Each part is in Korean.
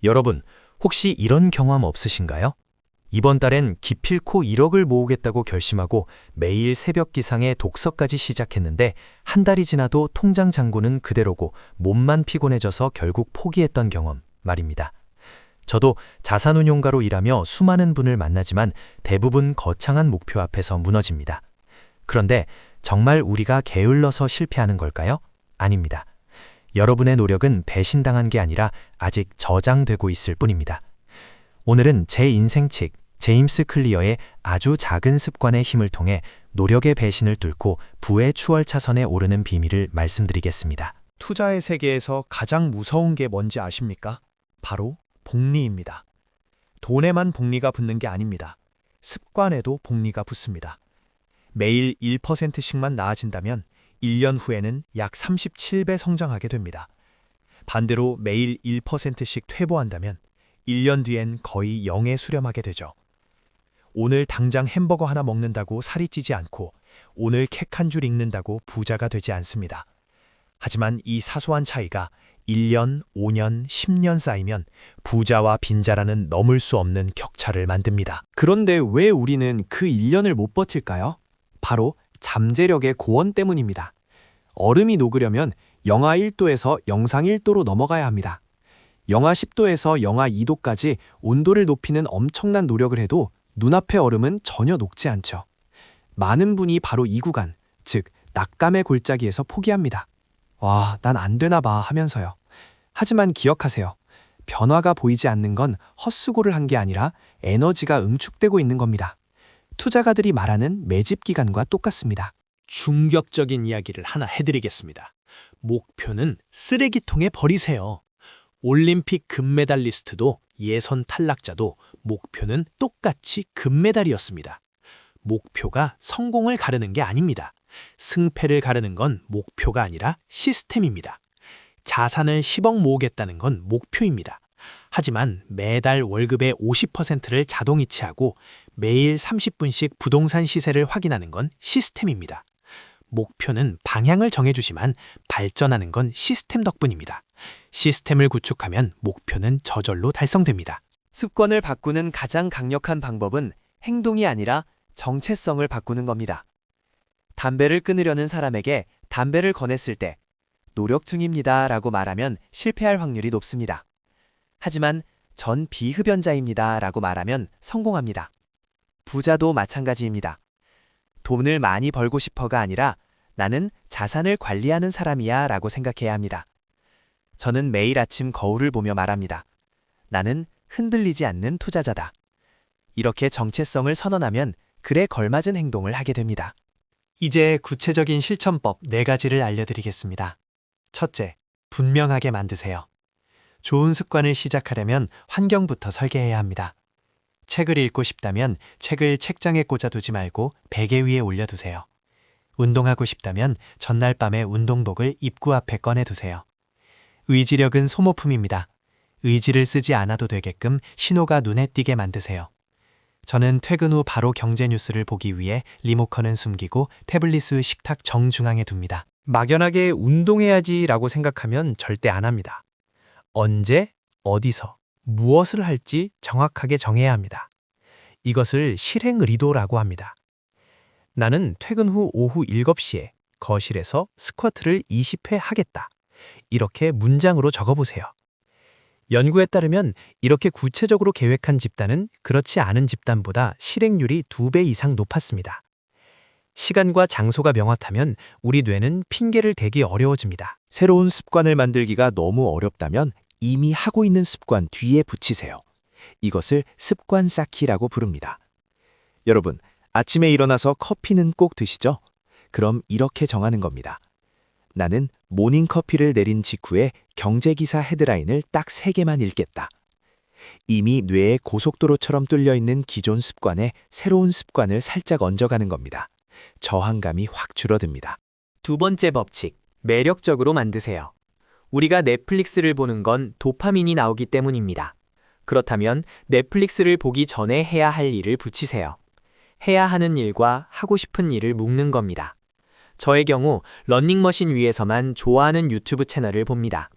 여러분, 혹시 이런 경험 없으신가요? 이번 달엔 기필코 1억을 모으겠다고 결심하고 매일 새벽 기상에 독서까지 시작했는데 한 달이 지나도 통장 잔고는 그대로고 몸만 피곤해져서 결국 포기했던 경험 말입니다. 저도 자산운용가로 일하며 수많은 분을 만나지만 대부분 거창한 목표 앞에서 무너집니다. 그런데 정말 우리가 게을러서 실패하는 걸까요? 아닙니다. 여러분의 노력은 배신당한 게 아니라 아직 저장되고 있을 뿐입니다. 오늘은 제 인생책 제임스 클리어의 아주 작은 습관의 힘을 통해 노력의 배신을 뚫고 부의 추월차선에 오르는 비밀을 말씀드리겠습니다. 투자의 세계에서 가장 무서운 게 뭔지 아십니까? 바로 복리입니다. 돈에만 복리가 붙는 게 아닙니다. 습관에도 복리가 붙습니다. 매일 1%씩만 나아진다면 1년 후에는 약 37배 성장하게 됩니다. 반대로 매일 1%씩 퇴보한다면 1년 뒤엔 거의 0에 수렴하게 되죠. 오늘 당장 햄버거 하나 먹는다고 살이 찌지 않고 오늘 책 한 줄 읽는다고 부자가 되지 않습니다. 하지만 이 사소한 차이가 1년, 5년, 10년 쌓이면 부자와 빈자라는 넘을 수 없는 격차를 만듭니다. 그런데 왜 우리는 그 1년을 못 버틸까요? 바로 잠재력의 고원 때문입니다. 얼음이 녹으려면 영하 1도에서 영상 1도로 넘어가야 합니다. 영하 10도에서 영하 2도까지 온도를 높이는 엄청난 노력을 해도 눈앞의 얼음은 전혀 녹지 않죠. 많은 분이 바로 이 구간, 즉 낙감의 골짜기에서 포기합니다. 와, 난 안 되나 봐 하면서요. 하지만 기억하세요. 변화가 보이지 않는 건 헛수고를 한 게 아니라 에너지가 응축되고 있는 겁니다. 투자가들이 말하는 매집 기간과 똑같습니다. 충격적인 이야기를 하나 해드리겠습니다. 목표는 쓰레기통에 버리세요. 올림픽 금메달리스트도 예선 탈락자도 목표는 똑같이 금메달이었습니다. 목표가 성공을 가르는 게 아닙니다. 승패를 가르는 건 목표가 아니라 시스템입니다. 자산을 10억 모으겠다는 건 목표입니다. 하지만 매달 월급의 50%를 자동이체하고 매일 30분씩 부동산 시세를 확인하는 건 시스템입니다. 목표는 방향을 정해주지만 발전하는 건 시스템 덕분입니다. 시스템을 구축하면 목표는 저절로 달성됩니다. 습관을 바꾸는 가장 강력한 방법은 행동이 아니라 정체성을 바꾸는 겁니다. 담배를 끊으려는 사람에게 담배를 권했을 때 노력 중입니다 라고 말하면 실패할 확률이 높습니다. 하지만 전 비흡연자입니다 라고 말하면 성공합니다. 부자도 마찬가지입니다. 돈을 많이 벌고 싶어가 아니라 나는 자산을 관리하는 사람이야 라고 생각해야 합니다. 저는 매일 아침 거울을 보며 말합니다. 나는 흔들리지 않는 투자자다. 이렇게 정체성을 선언하면 글에 걸맞은 행동을 하게 됩니다. 이제 구체적인 실천법 4가지를 알려드리겠습니다. 첫째, 분명하게 만드세요. 좋은 습관을 시작하려면 환경부터 설계해야 합니다. 책을 읽고 싶다면 책을 책장에 꽂아두지 말고 베개 위에 올려두세요. 운동하고 싶다면 전날 밤에 운동복을 입구 앞에 꺼내두세요. 의지력은 소모품입니다. 의지를 쓰지 않아도 되게끔 신호가 눈에 띄게 만드세요. 저는 퇴근 후 바로 경제 뉴스를 보기 위해 리모컨은 숨기고 태블릿의 식탁 정중앙에 둡니다. 막연하게 운동해야지라고 생각하면 절대 안 합니다. 언제, 어디서, 무엇을 할지 정확하게 정해야 합니다. 이것을 실행 의도라고 합니다. 나는 퇴근 후 오후 7시에 거실에서 스쿼트를 20회 하겠다. 이렇게 문장으로 적어보세요. 연구에 따르면 이렇게 구체적으로 계획한 집단은 그렇지 않은 집단보다 실행률이 2배 이상 높았습니다. 시간과 장소가 명확하면 우리 뇌는 핑계를 대기 어려워집니다. 새로운 습관을 만들기가 너무 어렵다면 이미 하고 있는 습관 뒤에 붙이세요. 이것을 습관 쌓기라고 부릅니다. 여러분, 아침에 일어나서 커피는 꼭 드시죠? 그럼 이렇게 정하는 겁니다. 나는 모닝커피를 내린 직후에 경제기사 헤드라인을 딱 3개만 읽겠다. 이미 뇌에 고속도로처럼 뚫려있는 기존 습관에 새로운 습관을 살짝 얹어가는 겁니다. 저항감이 확 줄어듭니다. 두 번째 법칙, 매력적으로 만드세요. 우리가 넷플릭스를 보는 건 도파민이 나오기 때문입니다. 그렇다면 넷플릭스를 보기 전에 해야 할 일을 붙이세요. 해야 하는 일과 하고 싶은 일을 묶는 겁니다. 저의 경우 러닝머신 위에서만 좋아하는 유튜브 채널을 봅니다.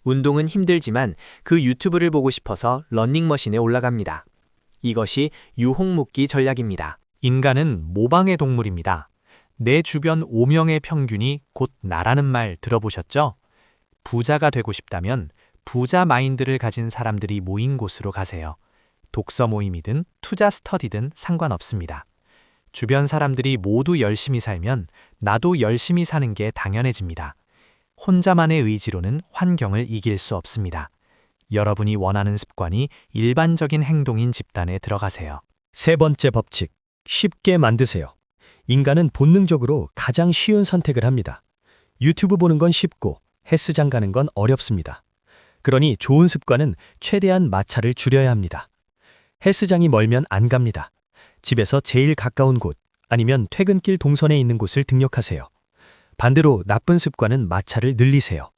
운동은 힘들지만 그 유튜브를 보고 싶어서 러닝머신에 올라갑니다. 이것이 유혹묶기 전략입니다. 인간은 모방의 동물입니다. 내 주변 오명의 평균이 곧 나라는 말 들어보셨죠? 부자가 되고 싶다면 부자 마인드를 가진 사람들이 모인 곳으로 가세요. 독서 모임이든 투자 스터디든 상관없습니다. 주변 사람들이 모두 열심히 살면 나도 열심히 사는 게 당연해집니다. 혼자만의 의지로는 환경을 이길 수 없습니다. 여러분이 원하는 습관이 일반적인 행동인 집단에 들어가세요. 세 번째 법칙, 쉽게 만드세요. 인간은 본능적으로 가장 쉬운 선택을 합니다. 유튜브 보는 건 쉽고 헬스장 가는 건 어렵습니다. 그러니 좋은 습관은 최대한 마찰을 줄여야 합니다. 헬스장이 멀면 안 갑니다. 집에서 제일 가까운 곳 아니면 퇴근길 동선에 있는 곳을 등록하세요. 반대로 나쁜 습관은 마찰을 늘리세요.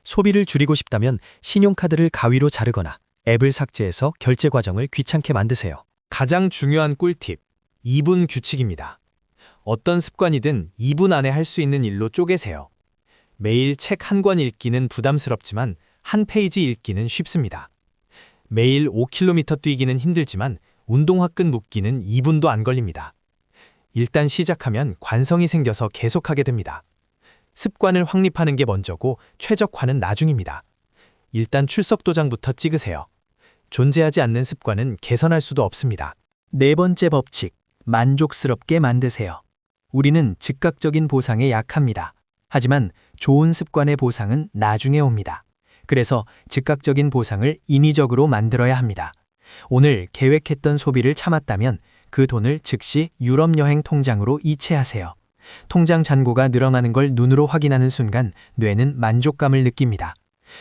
소비를 줄이고 싶다면 신용카드를 가위로 자르거나 앱을 삭제해서 결제 과정을 귀찮게 만드세요. 가장 중요한 꿀팁, 2분 규칙입니다. 어떤 습관이든 2분 안에 할 수 있는 일로 쪼개세요. 매일 책 한 권 읽기는 부담스럽지만 한 페이지 읽기는 쉽습니다. 매일 5km 뛰기는 힘들지만 운동 화끈 묶기는 2분도 안 걸립니다. 일단 시작하면 관성이 생겨서 계속하게 됩니다. 습관을 확립하는 게 먼저고 최적화는 나중입니다. 일단 출석 도장부터 찍으세요. 존재하지 않는 습관은 개선할 수도 없습니다. 네 번째 법칙, 만족스럽게 만드세요. 우리는 즉각적인 보상에 약합니다. 하지만 좋은 습관의 보상은 나중에 옵니다. 그래서 즉각적인 보상을 인위적으로 만들어야 합니다. 오늘 계획했던 소비를 참았다면 그 돈을 즉시 유럽 여행 통장으로 이체하세요. 통장 잔고가 늘어나는 걸 눈으로 확인하는 순간 뇌는 만족감을 느낍니다.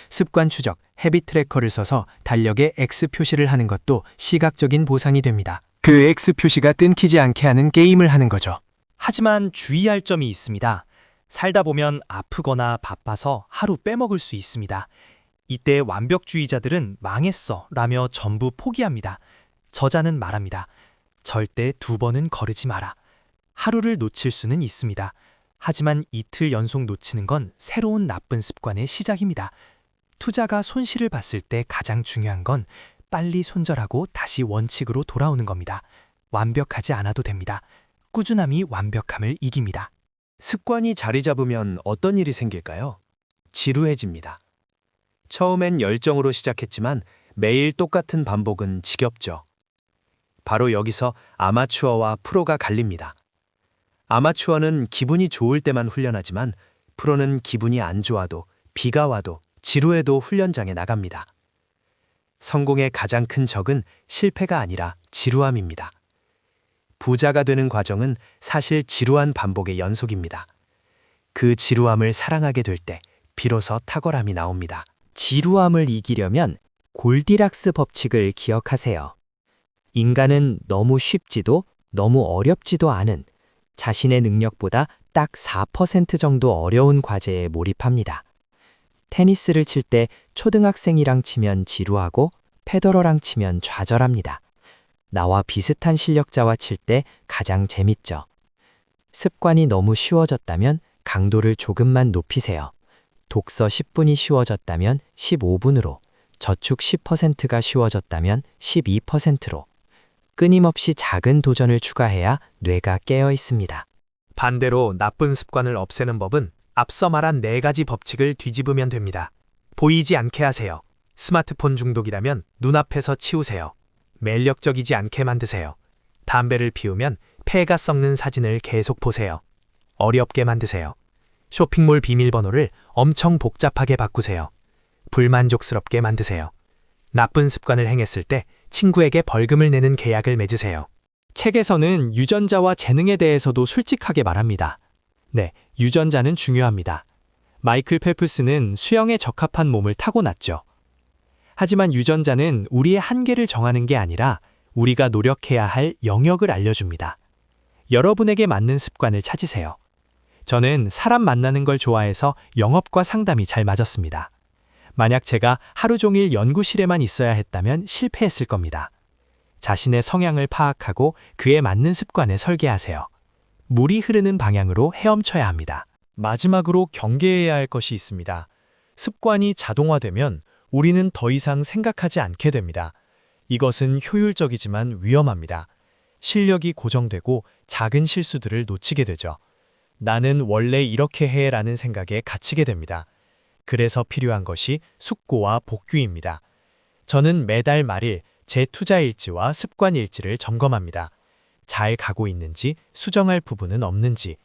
습관 추적, 헤빗 트래커를 써서 달력에 X 표시를 하는 것도 시각적인 보상이 됩니다. 그 X 표시가 끊기지 않게 하는 게임을 하는 거죠. 하지만 주의할 점이 있습니다. 살다 보면 아프거나 바빠서 하루 빼먹을 수 있습니다. 이때 완벽주의자들은 망했어 라며 전부 포기합니다. 저자는 말합니다. 절대 2번은 거르지 마라. 하루를 놓칠 수는 있습니다. 하지만 이틀 연속 놓치는 건 새로운 나쁜 습관의 시작입니다. 투자가 손실을 봤을 때 가장 중요한 건 빨리 손절하고 다시 원칙으로 돌아오는 겁니다. 완벽하지 않아도 됩니다. 꾸준함이 완벽함을 이깁니다. 습관이 자리 잡으면 어떤 일이 생길까요? 지루해집니다. 처음엔 열정으로 시작했지만 매일 똑같은 반복은 지겹죠. 바로 여기서 아마추어와 프로가 갈립니다. 아마추어는 기분이 좋을 때만 훈련하지만 프로는 기분이 안 좋아도 비가 와도 지루해도 훈련장에 나갑니다. 성공의 가장 큰 적은 실패가 아니라 지루함입니다. 부자가 되는 과정은 사실 지루한 반복의 연속입니다. 그 지루함을 사랑하게 될 때 비로소 탁월함이 나옵니다. 지루함을 이기려면 골디락스 법칙을 기억하세요. 인간은 너무 쉽지도 너무 어렵지도 않은 자신의 능력보다 딱 4% 정도 어려운 과제에 몰입합니다. 테니스를 칠 때 초등학생이랑 치면 지루하고 페더러랑 치면 좌절합니다. 나와 비슷한 실력자와 칠 때 가장 재밌죠. 습관이 너무 쉬워졌다면 강도를 조금만 높이세요. 독서 10분이 쉬워졌다면 15분으로, 저축 10%가 쉬워졌다면 12%로. 끊임없이 작은 도전을 추가해야 뇌가 깨어 있습니다. 반대로 나쁜 습관을 없애는 법은 앞서 말한 4가지 법칙을 뒤집으면 됩니다. 보이지 않게 하세요. 스마트폰 중독이라면 눈앞에서 치우세요. 매력적이지 않게 만드세요. 담배를 피우면 폐가 썩는 사진을 계속 보세요. 어렵게 만드세요. 쇼핑몰 비밀번호를 엄청 복잡하게 바꾸세요. 불만족스럽게 만드세요. 나쁜 습관을 행했을 때 친구에게 벌금을 내는 계약을 맺으세요. 책에서는 유전자와 재능에 대해서도 솔직하게 말합니다. 네, 유전자는 중요합니다. 마이클 펠프스는 수영에 적합한 몸을 타고났죠. 하지만 유전자는 우리의 한계를 정하는 게 아니라 우리가 노력해야 할 영역을 알려줍니다. 여러분에게 맞는 습관을 찾으세요. 저는 사람 만나는 걸 좋아해서 영업과 상담이 잘 맞았습니다. 만약 제가 하루 종일 연구실에만 있어야 했다면 실패했을 겁니다. 자신의 성향을 파악하고 그에 맞는 습관을 설계하세요. 물이 흐르는 방향으로 헤엄쳐야 합니다. 마지막으로 경계해야 할 것이 있습니다. 습관이 자동화되면 우리는 더 이상 생각하지 않게 됩니다. 이것은 효율적이지만 위험합니다. 실력이 고정되고 작은 실수들을 놓치게 되죠. 나는 원래 이렇게 해라는 생각에 갇히게 됩니다. 그래서 필요한 것이 숙고와 복귀입니다. 저는 매달 말일 제 투자 일지와 습관 일지를 점검합니다. 잘 가고 있는지, 수정할 부분은 없는지.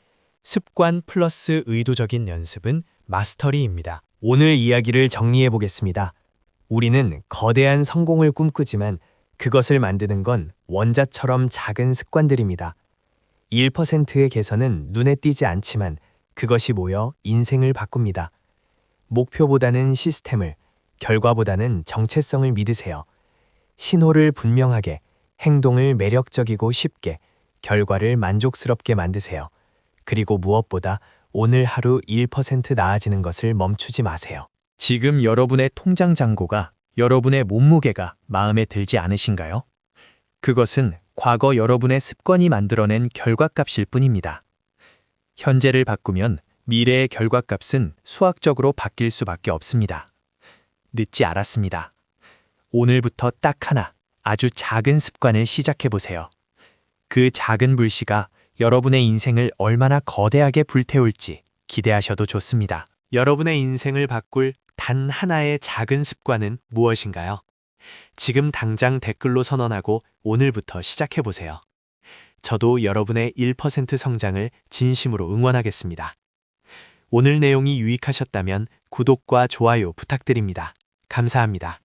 습관 플러스 의도적인 연습은 마스터리입니다. 오늘 이야기를 정리해 보겠습니다. 우리는 거대한 성공을 꿈꾸지만 그것을 만드는 건 원자처럼 작은 습관들입니다. 1%의 개선은 눈에 띄지 않지만 그것이 모여 인생을 바꿉니다. 목표보다는 시스템을, 결과보다는 정체성을 믿으세요. 신호를 분명하게, 행동을 매력적이고 쉽게, 결과를 만족스럽게 만드세요. 그리고 무엇보다 오늘 하루 1% 나아지는 것을 멈추지 마세요. 지금 여러분의 통장 잔고가, 여러분의 몸무게가 마음에 들지 않으신가요? 그것은 과거 여러분의 습관이 만들어낸 결과값일 뿐입니다. 현재를 바꾸면 미래의 결과값은 수학적으로 바뀔 수밖에 없습니다. 늦지 않았습니다. 오늘부터 딱 하나, 아주 작은 습관을 시작해보세요. 그 작은 불씨가 여러분의 인생을 얼마나 거대하게 불태울지 기대하셔도 좋습니다. 여러분의 인생을 바꿀 단 하나의 작은 습관은 무엇인가요? 지금 당장 댓글로 선언하고 오늘부터 시작해보세요. 저도 여러분의 1% 성장을 진심으로 응원하겠습니다. 오늘 내용이 유익하셨다면 구독과 좋아요 부탁드립니다. 감사합니다.